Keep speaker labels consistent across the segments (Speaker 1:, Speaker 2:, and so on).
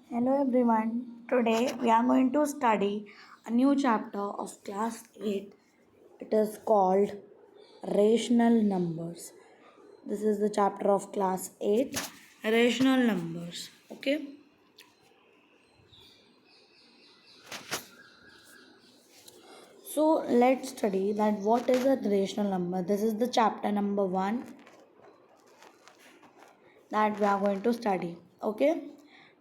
Speaker 1: Hello everyone. Today we are going to study a new chapter of class 8. It is called Rational Numbers. This is the chapter of class 8, Rational Numbers. Okay? So let's study that what is a rational number. This is the chapter number 1 that we are going to study. Okay?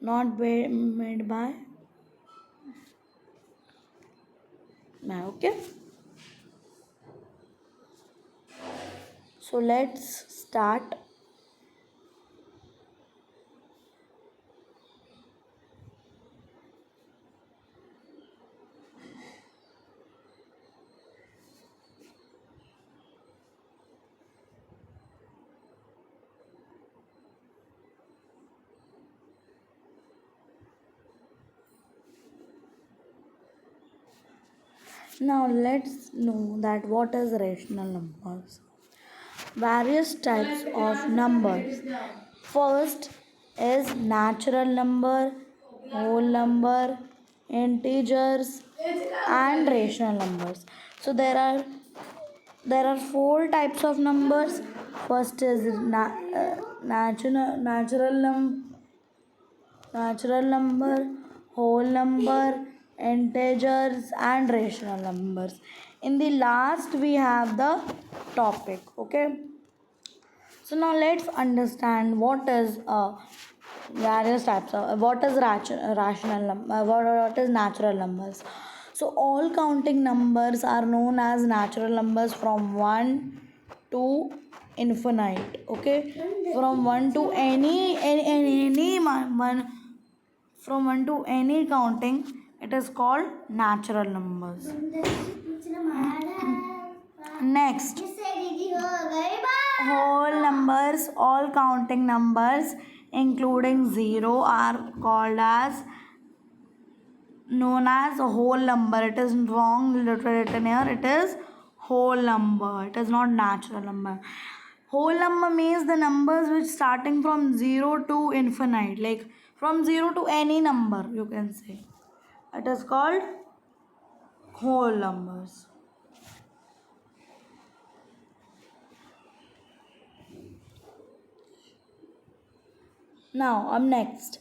Speaker 1: Not made by okay? So let's start. Now let's know that what is rational numbers. Various types of numbers. First is natural number, whole number, integers, and rational numbers. So there are four types of numbers. First is natural number, whole number, integers, and rational numbers. In the last, we have the topic. Okay. So now let's understand what is various types of what is rational number, what is natural numbers. So all counting numbers are known as natural numbers from 1 to infinite. Okay, from 1 to one, from 1 to any counting, it is called natural numbers. Next, whole numbers, all counting numbers including 0 are called as known as a whole number. It is wrong written here. It is whole number. It is not natural number. Whole number means the numbers which starting from 0 to infinite, like from 0 to any number, you can say. It is called whole numbers. Now, next,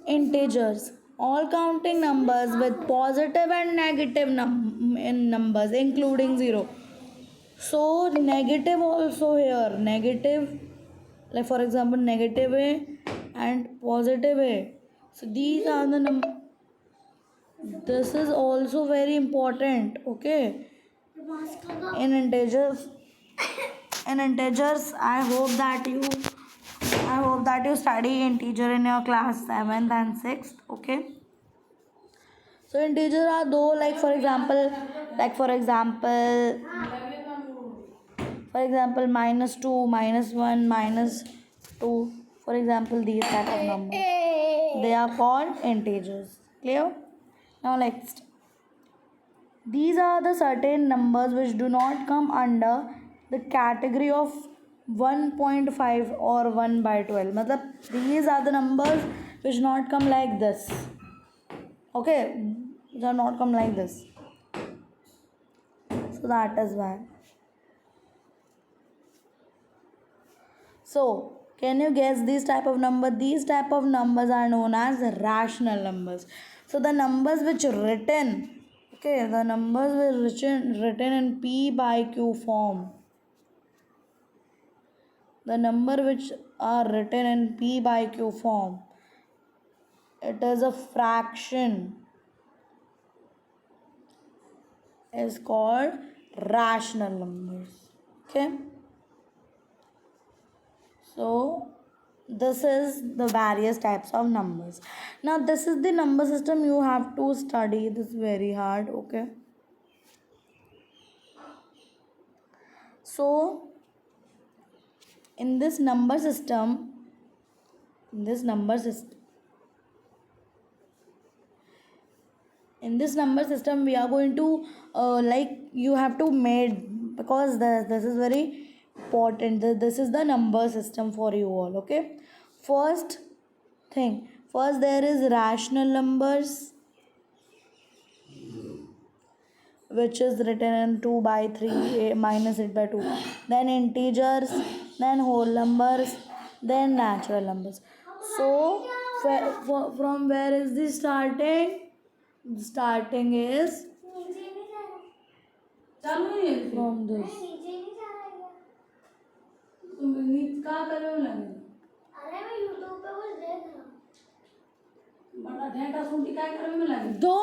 Speaker 1: integers. All counting numbers with positive and negative numbers, including 0. So, negative also here. Negative, like for example, negative A and positive A. So, these are the numbers. This is also very important. Okay. In integers, I hope that you study integer in your class 7th and 6th. Okay. So integers are though, like for example -2, -1, -2. For example, these type of numbers. They are called integers. Clear? Now next. These are the certain numbers which do not come under the category of 1.5 or 1 by 12. Matlab, these are the numbers which not come like this. Okay, they are not come like this. So that is why. So, can you guess these type of number? These type of numbers are known as rational numbers. So the numbers which written, okay, the numbers were written in P by Q form. The number which are written in P by Q form, it is a fraction, is called rational numbers. Okay. So this is the various types of numbers. Now this is the number system you have to study. This is very hard. Okay. So in this number system, in this number system we are going to you have to made, because this is very important. This is the number system for you all. Okay. First thing, First there is rational numbers, which is written in 2 by 3 minus 8 by 2. Then integers, then whole numbers, then natural numbers. So from where is the starting? The starting is from this. कहाँ कर रहे हो लगे? अरे मैं YouTube पे कुछ देख रहा हूँ। बड़ा ढेंटा सुनती क्या कर रहे हो लगे? दो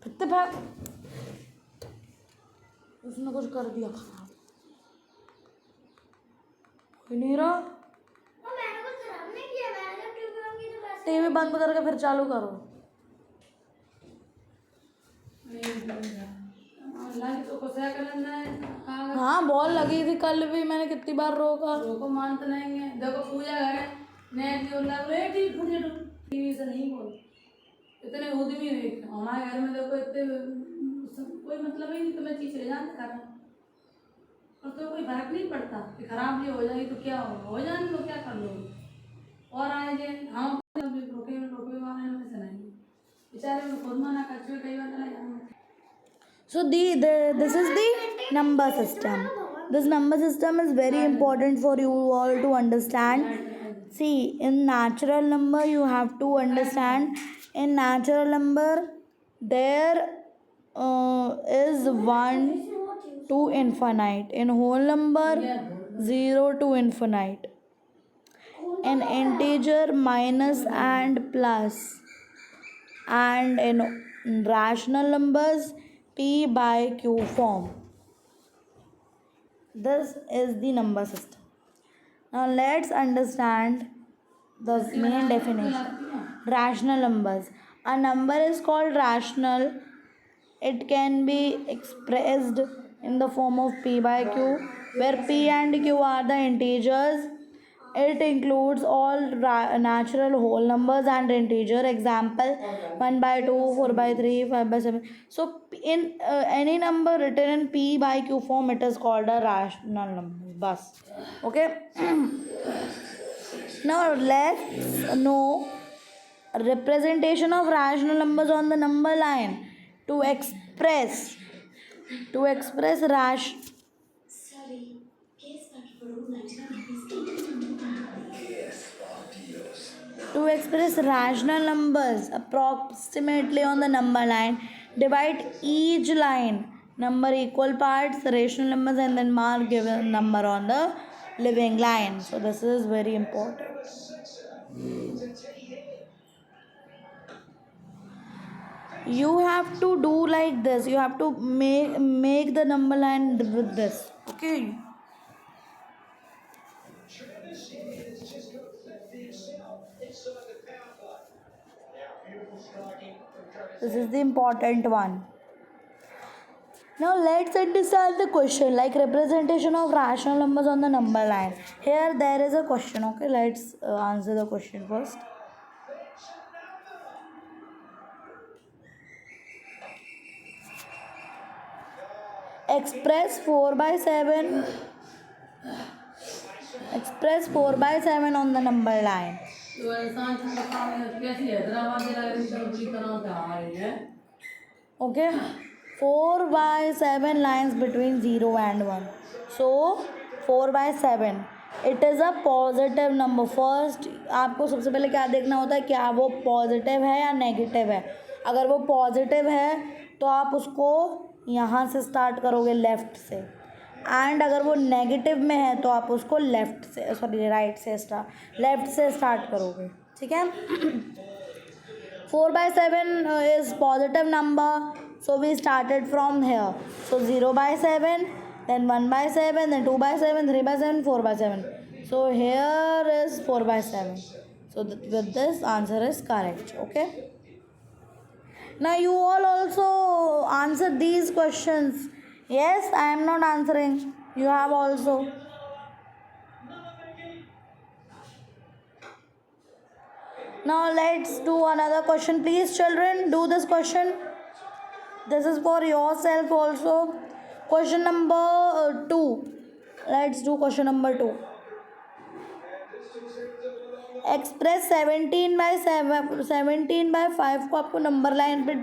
Speaker 1: कितने भाग उसने कुछ कर दिया खराब। कोई नहीं रहा। मैंने कुछ खराब नहीं किया, मैंने जब टीवी बंद की तो वैसे टीवी बंद करके फिर चालू करो। हाँ बॉल लगी थी कल भी, मैंने कितनी बार रोको मानते नहीं है। देखो पूजा है नेट जो लग रही थी टीवी से नहीं बोल इतने उद्यमी देख हमारे घर में देखो इतने कोई मतलब ही नहीं, तो मैं चीज ले जाने कर रहा और तो कोई फर्क नहीं पड़ता कि खराब भी हो जाएगी तो क्या हो जाने तो क्या कर लो और आए जे हम रोके वाले में से नहीं बेचारे में खुद मना कच्चे कई बार चला जाना। So this is the number system. This number system is very important for you all to understand. See, in natural number you have to understand. In natural number there is 1 to infinite. In whole number 0 to infinite. In integer minus and plus. And in rational numbers P by Q form. This is the number system. Now let's understand the main definition. Rational numbers. A number is called rational. It can be expressed in the form of P by Q, where P and Q are the integers. It includes all natural whole numbers and integer. Example 1 by 2, 4 by 3, 5 by 7. So in any number written in P by Q form, it is called a rational number. Bus. Okay. Now let's know representation of rational numbers on the number line. To express rational numbers approximately on the number line, divide each line number equal parts, rational numbers, and then mark given number on the living line. So this is very important. You have to do like this. You have to make the number line with this. Okay. This is the important one. Now let's understand the question, like representation of rational numbers on the number line. Here there is a question. Okay, let's answer the question first. Express 4 by 7 on the number line. Okay, 4 by 7 lines between 0 and 1. So 4 by 7 it is a positive number. First आपको सबसे पहले क्या देखना होता है, क्या वो positive है या नेगेटिव है. अगर वो पॉजिटिव है तो आप उसको यहाँ से स्टार्ट करोगे लेफ़्ट से, एंड अगर वो नेगेटिव में है तो आप उसको लेफ़्ट से स्टार्ट करोगे. ठीक है. 4 by 7 is positive number, so we started from here. So 0 by 7, then 1 by 7, then 2 by 7, 3 by 7, 4 by 7. So here is 4 by 7. So with this answer is correct. Okay. Now you all also answer these questions. Yes, I am not answering. You have also. Now let's do another question. Please children, do this question. This is for yourself also. Question number 2. Let's do question number 2. Express 17/5 को आपको number line पे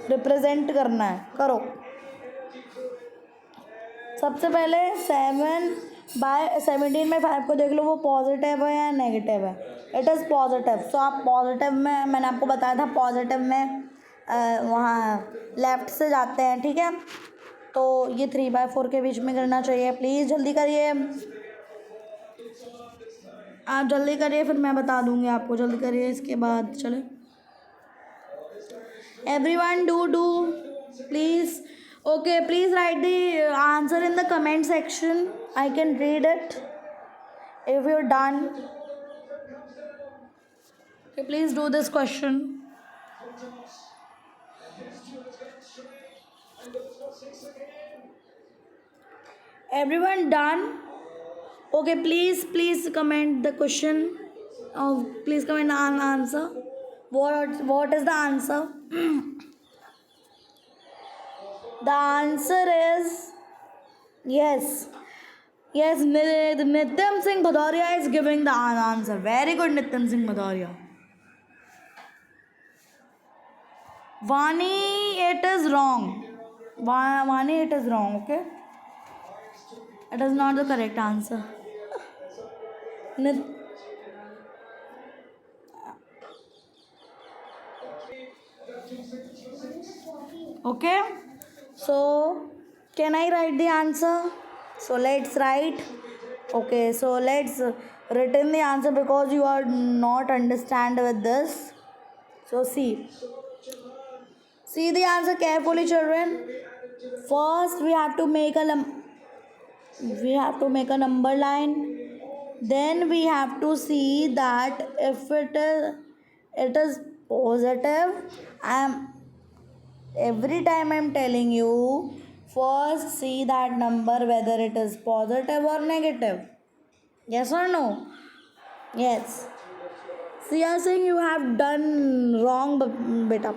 Speaker 1: represent करना है. करो. सबसे पहले 7/17/5 को देख लो, वो पॉजिटिव है या नेगेटिव है. It is positive. सो आप पॉजिटिव में, मैंने आपको बताया था पॉजिटिव में वहाँ लेफ्ट से जाते हैं. ठीक है, तो ये 3/4 के बीच में करना चाहिए. प्लीज़ जल्दी करिए, आप जल्दी करिए, फिर मैं बता दूंगी आपको. जल्दी करिए, इसके बाद चले. Everyone do please. Okay, please write the answer in the comment section. I can read it if you're done. Okay, please do this question. Everyone done? Okay, please comment the question. Oh, please comment an answer. What is the answer? The answer is yes. Nityam Singh Bhadoria is giving the answer. Very good, Nityam Singh Bhadoria. Vani, it is wrong. Vani, it is wrong. Okay, it is not the correct answer. Okay, so can I write the answer? So let's write. Okay, so let's written the answer because you are not understand with this. So see the answer carefully, children. First we have to make a number line. Then we have to see that if it is positive. Every time I'm telling you, first see that number whether it is positive or negative. Yes or no? Yes. So you are saying you have done wrong, beta.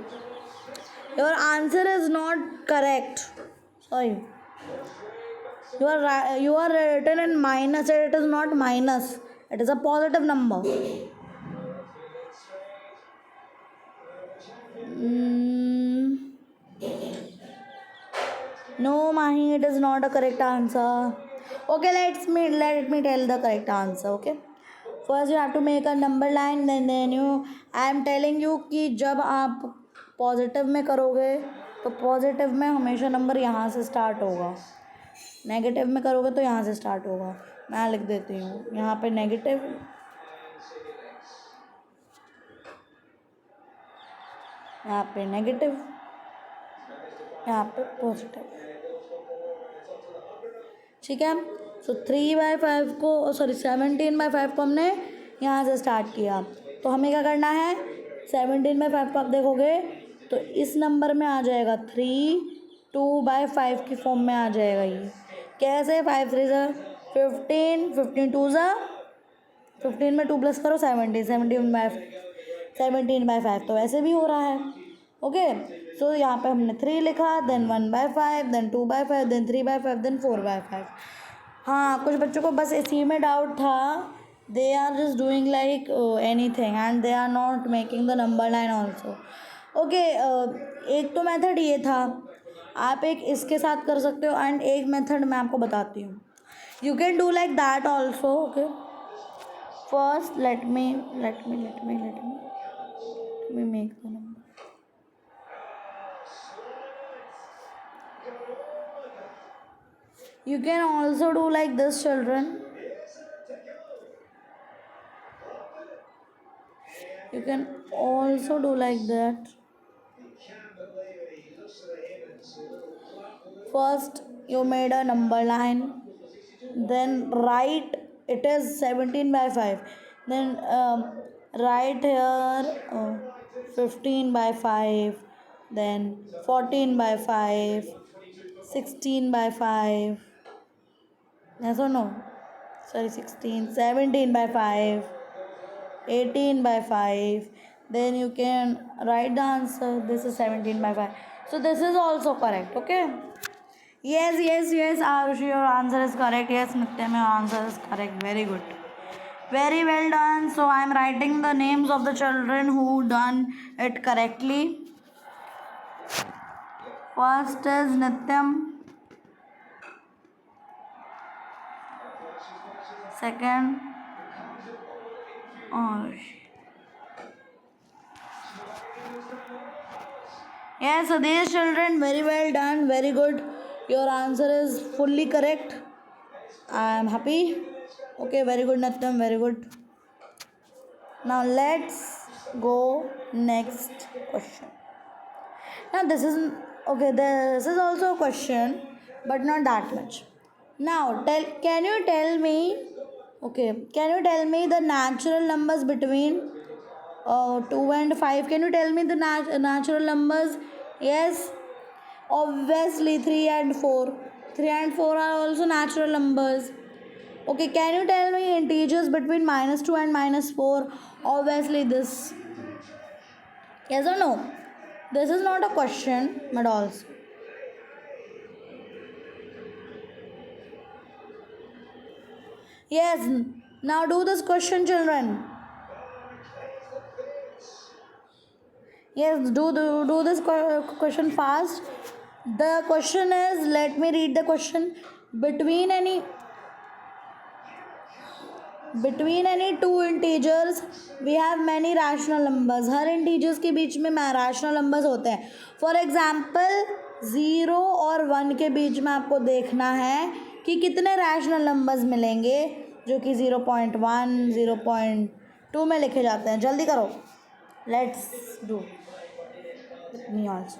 Speaker 1: Your answer is not correct. Sorry. You are written in minus. It is not minus. It is a positive number. No, Mahi, it is not a correct answer. Okay, let me tell the correct answer. Okay, first you have to make a number line. Then you, I am telling you कि जब आप positive में करोगे तो positive में हमेशा number यहाँ से स्टार्ट होगा. नेगेटिव में करोगे तो यहाँ से स्टार्ट होगा. मैं लिख देती हूँ यहाँ पे नेगेटिव, यहाँ पे नेगेटिव, यहाँ पे पॉजिटिव. ठीक है. सो 3/5 को, सॉरी 17/5 को हमने यहाँ से स्टार्ट किया. तो हमें क्या करना है, 17/5 को आप देखोगे तो इस नंबर में आ जाएगा 3. 2/5 की फॉर्म में आ जाएगा. ये कैसे, 5 3 15, 15 2 15 में 2 प्लस करो 17, 17/5 तो ऐसे भी हो रहा है. ओके, सो यहाँ पे हमने 3 लिखा, देन 1/5, देन 2/5, देन 3/5, देन 4/5. हाँ, कुछ बच्चों को बस इसी में डाउट था. They are just doing like anything and they are not making the number line also. Okay, एक तो मेथड ये था. आप एक इसके साथ कर सकते हो एंड एक मेथड मैं आपको बताती हूँ. You can do like that also. Okay, first let me make the number. You can also do like this, children. You can also do like that. First you made a number line, then write it is 17/5, then write here 15/5, then 14/5, 16/5. Yes or no? Sorry, 16, 17/5, 18/5. Then you can write the answer. This is 17/5. So this is also correct. Okay. Yes, Arushi, your answer is correct. Yes, Nityam, your answer is correct. Very good. Very well done. So I am writing the names of the children who done it correctly. First is Nityam. Second, yes, so these children, very well done, very good. Your answer is fully correct. I am happy. Okay, very good, Natyam, very good. Now let's go next question. Now this is okay. This is also a question, but not that much. Now can you tell me? Okay, can you tell me the natural numbers between 2 and 5? Can you tell me the natural numbers? Yes, obviously 3 and 4. 3 and 4 are also natural numbers. Okay, can you tell me integers between -2 and -4? Obviously this. Yes or no? This is not a question, but also. Yes, now do this question, children. Yes, do this question fast. The question is, let me read the question. Between any two integers we have many rational numbers. Her integers के बीच में rational numbers होते हैं. For example 0 और 1 के बीच में आपको देखना है कि कितने rational numbers मिलेंगे जो कि 0.1 0.2 में लिखे जाते हैं. जल्दी करो. Let's do. Me also.